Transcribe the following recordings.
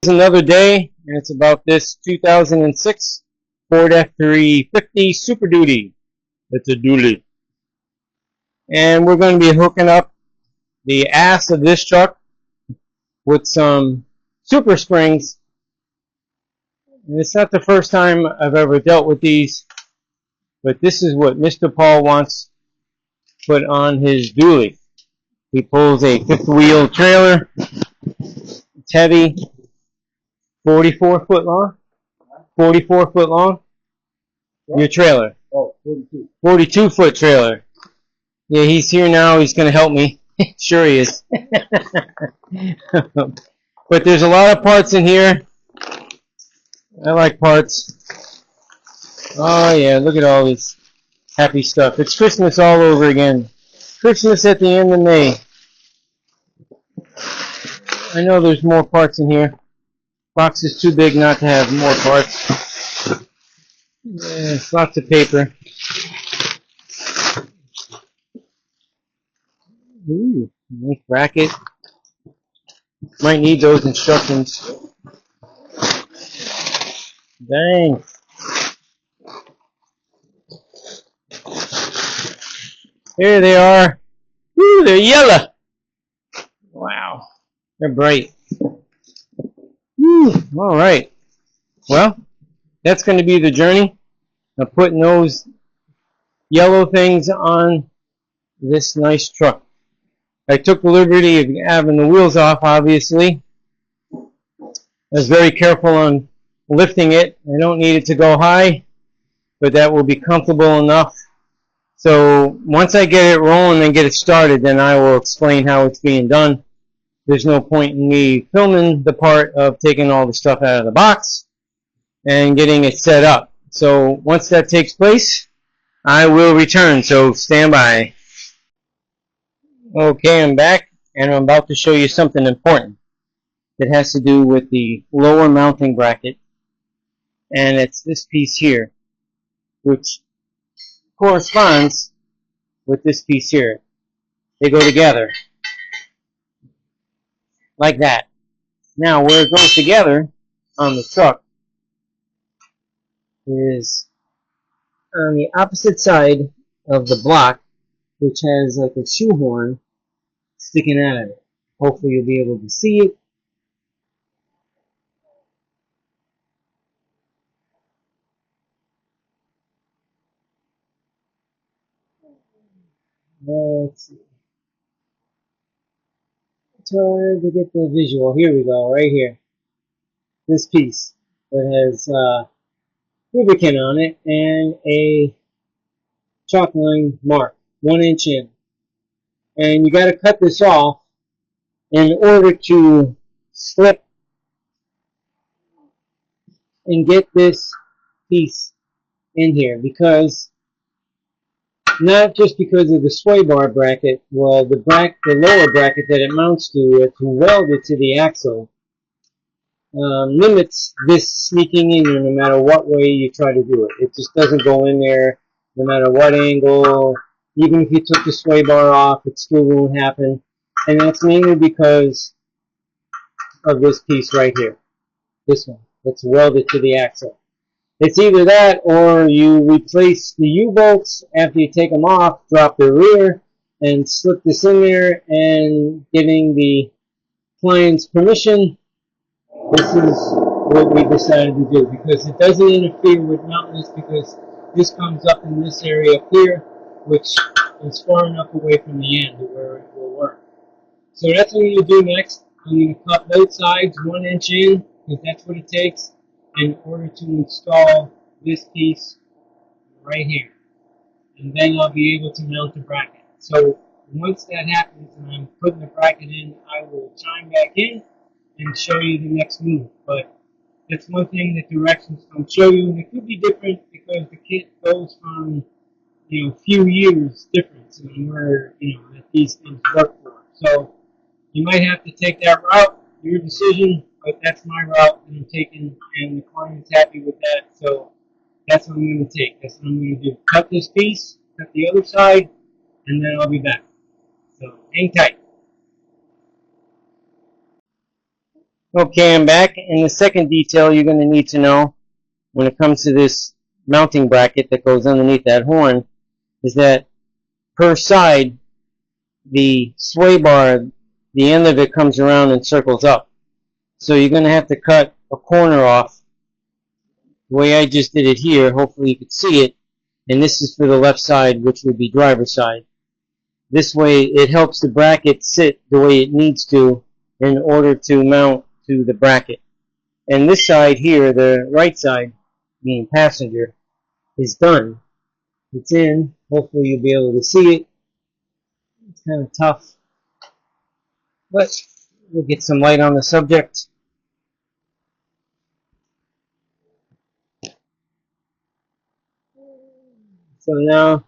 Another day, and it's about this 2006 Ford F350 Super Duty. It's a dually. And we're going to be hooking up the ass of this truck with some super springs. And it's not the first time I've ever dealt with these, but this is what Mr. Paul wants put on his dually. He pulls a fifth wheel trailer. It's heavy, 44 foot long. 44 foot long. Your trailer. Oh, 42. 42 foot trailer. Yeah, he's here now. He's going to help me. Sure he is. But there's a lot of parts in here. I like parts. Oh yeah, look at all this happy stuff. It's Christmas all over again. Christmas at the end of May. I know there's more parts in here. Box is too big not to have more parts. Yeah, it's lots of paper. Ooh, nice bracket. Might need those instructions. Dang. Here they are. Ooh, they're yellow. Wow. They're bright. Ooh, all right. Well, that's going to be the journey of putting those yellow things on this nice truck. I took the liberty of having the wheels off, obviously. I was very careful on lifting it. I don't need it to go high, but that will be comfortable enough. So once I get it rolling and get it started, then I will explain how it's being done. There's no point in me filming the part of taking all the stuff out of the box and getting it set up. So once that takes place, I will return, so stand by. Okay, I'm back, and I'm about to show you something important that has to do with the lower mounting bracket, and it's this piece here, which corresponds with this piece here. They go together, like that. Now, where it goes together on the truck is on the opposite side of the block, which has like a shoehorn sticking out of it. Hopefully you'll be able to see it. Let's see. It's hard to get the visual. Here we go, right here. This piece that has lubricant on it and a chalk line mark, 1 inch in. And you got to cut this off in order to slip and get this piece in here, because not just because of the sway bar bracket, well, the lower bracket that it mounts to, it's welded to the axle, limits this sneaking in there no matter what way you try to do it. It just doesn't go in there no matter what angle. Even if you took the sway bar off, it still won't happen. And that's mainly because of this piece right here. This one. That's welded to the axle. It's either that or you replace the U-bolts after you take them off, drop the rear, and slip this in there, and giving the client's permission, this is what we decided to do, because it doesn't interfere with mounting this, because this comes up in this area up here, which is far enough away from the end where it will work. So that's what I'm going to do next. I'm going to cut both sides 1 inch in, because that's what it takes in order to install this piece right here. And then I'll be able to mount the bracket. So once that happens and I'm putting the bracket in, I will chime back in and show you the next move. But that's one thing that directions don't show you, and it could be different because the kit goes from, few years difference in where, that these things work for. So you might have to take that route, your decision, but that's my route that I'm taking, and the client's happy with that, so that's what I'm going to take. That's what I'm going to do. Cut this piece, cut the other side, and then I'll be back. So hang tight. Okay, I'm back, and the second detail you're going to need to know when it comes to this mounting bracket that goes underneath that horn is that per side, the sway bar, the end of it comes around and circles up. So you're going to have to cut a corner off the way I just did it here. Hopefully you can see it. And this is for the left side, which would be driver's side. This way it helps the bracket sit the way it needs to in order to mount to the bracket. And this side here, the right side, meaning passenger, is done. It's in. Hopefully you'll be able to see it. It's kind of tough, but we'll get some light on the subject. So now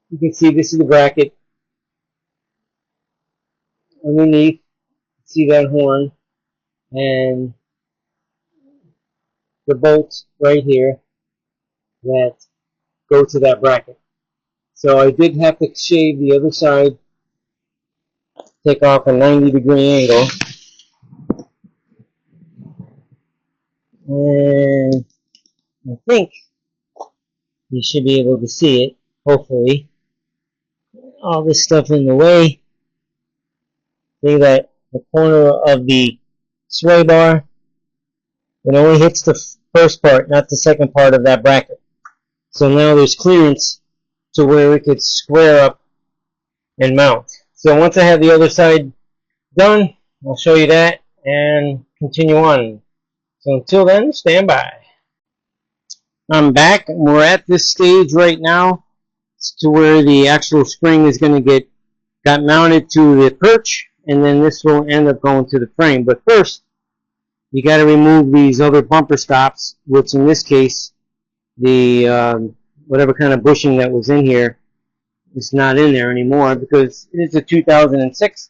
you can see this is the bracket. Underneath, see that horn and the bolts right here that go to that bracket. So I did have to shave the other side, take off a 90-degree angle, and I think you should be able to see it, hopefully. All this stuff in the way. See that the corner of the sway bar, it only hits the first part, not the second part of that bracket. So now there's clearance to where it could square up and mount. So once I have the other side done, I'll show you that and continue on. So until then, stand by. I'm back. We're at this stage right now to where the actual spring is going to got mounted to the perch, and then this will end up going to the frame. But first, you got to remove these other bumper stops, which in this case, the whatever kind of bushing that was in here is not in there anymore because it is a 2006,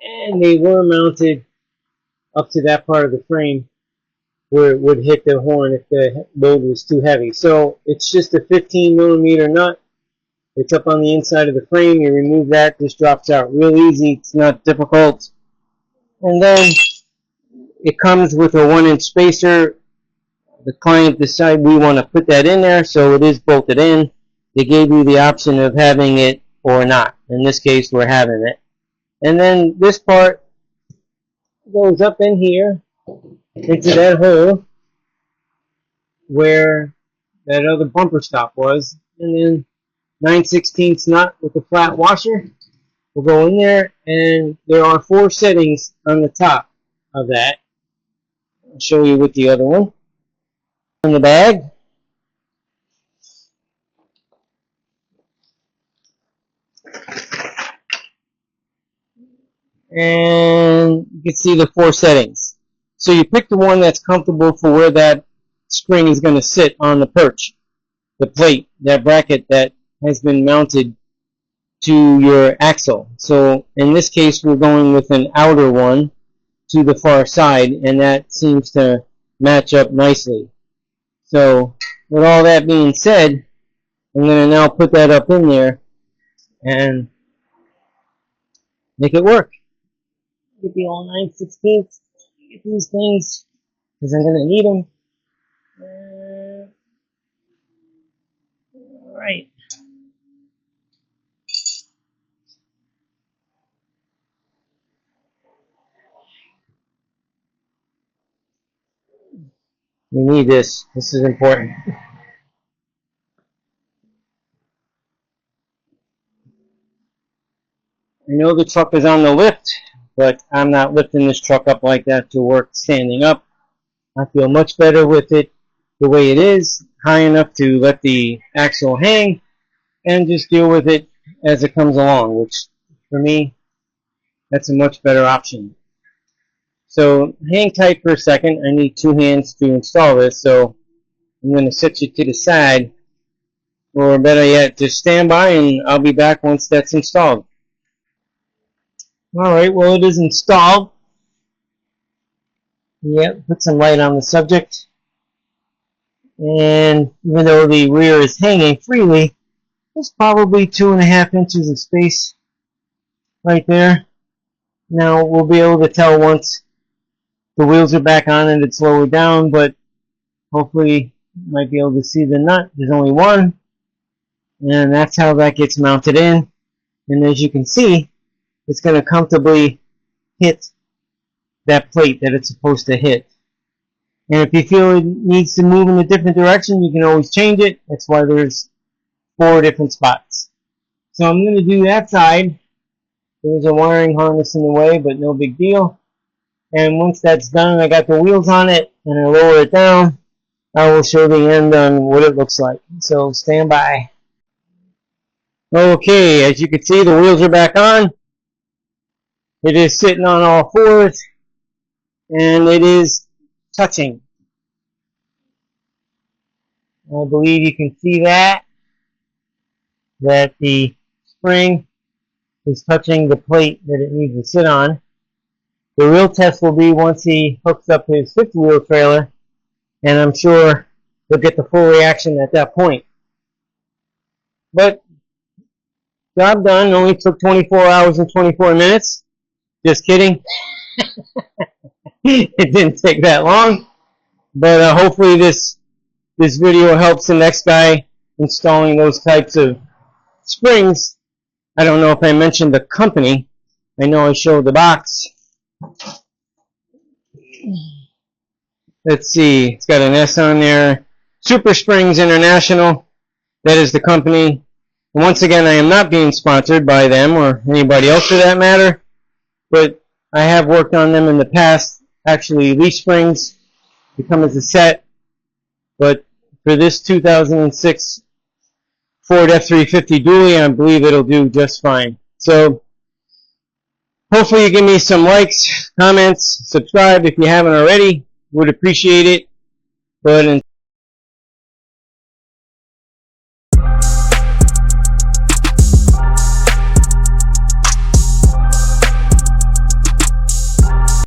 and they were mounted up to that part of the frame where it would hit the horn if the load was too heavy. So it's just a 15mm nut. It's up on the inside of the frame. You remove that. This drops out real easy. It's not difficult. And then it comes with a 1-inch spacer. The client decided we want to put that in there, so it is bolted in. They gave you the option of having it or not. In this case, we're having it. And then this part goes up in here into that hole where that other bumper stop was. And then 9/16 nut with a flat washer will go in there, and there are 4 settings on the top of that. I'll show you with the other one. In the bag, and you can see the 4 settings. So you pick the one that's comfortable for where that spring is going to sit on the perch, the plate, that bracket that has been mounted to your axle. So in this case, we're going with an outer one to the far side, and that seems to match up nicely. So with all that being said, I'm going to now put that up in there and make it work. Get the all 9/16, get these things, because I'm going to need them. Alright. We need this. This is important. I know the truck is on the lift, but I'm not lifting this truck up like that to work standing up. I feel much better with it the way it is, high enough to let the axle hang and just deal with it as it comes along, which for me, that's a much better option. So hang tight for a second. I need 2 hands to install this, so I'm going to set you to the side, or better yet, just stand by and I'll be back once that's installed. Alright, well it is installed. Yep, put some light on the subject. And even though the rear is hanging freely, there's probably 2.5 inches of space right there. Now we'll be able to tell once the wheels are back on and it's lowered down, but hopefully you might be able to see the nut. There's only one, and that's how that gets mounted in. And as you can see, it's going to comfortably hit that plate that it's supposed to hit. And if you feel it needs to move in a different direction, you can always change it. That's why there's 4 different spots. So I'm going to do that side. There's a wiring harness in the way, but no big deal. And once that's done, I got the wheels on it, and I lower it down, I will show the end on what it looks like. So stand by. Okay, as you can see, the wheels are back on. It is sitting on all 4s, and it is touching. I believe you can see that the spring is touching the plate that it needs to sit on. The real test will be once he hooks up his fifth wheel trailer, and I'm sure he'll get the full reaction at that point. But job done. Only took 24 hours and 24 minutes. Just kidding. It didn't take that long. But hopefully this video helps the next guy installing those types of springs. I don't know if I mentioned the company. I know I showed the box. Let's see. It's got an S on there. Super Springs International. That is the company. And once again, I am not being sponsored by them or anybody else for that matter. But I have worked on them in the past. Actually, leaf springs. They come as a set. But for this 2006 Ford F350 dually, I believe it'll do just fine. So hopefully you give me some likes, comments, subscribe if you haven't already. Would appreciate it. But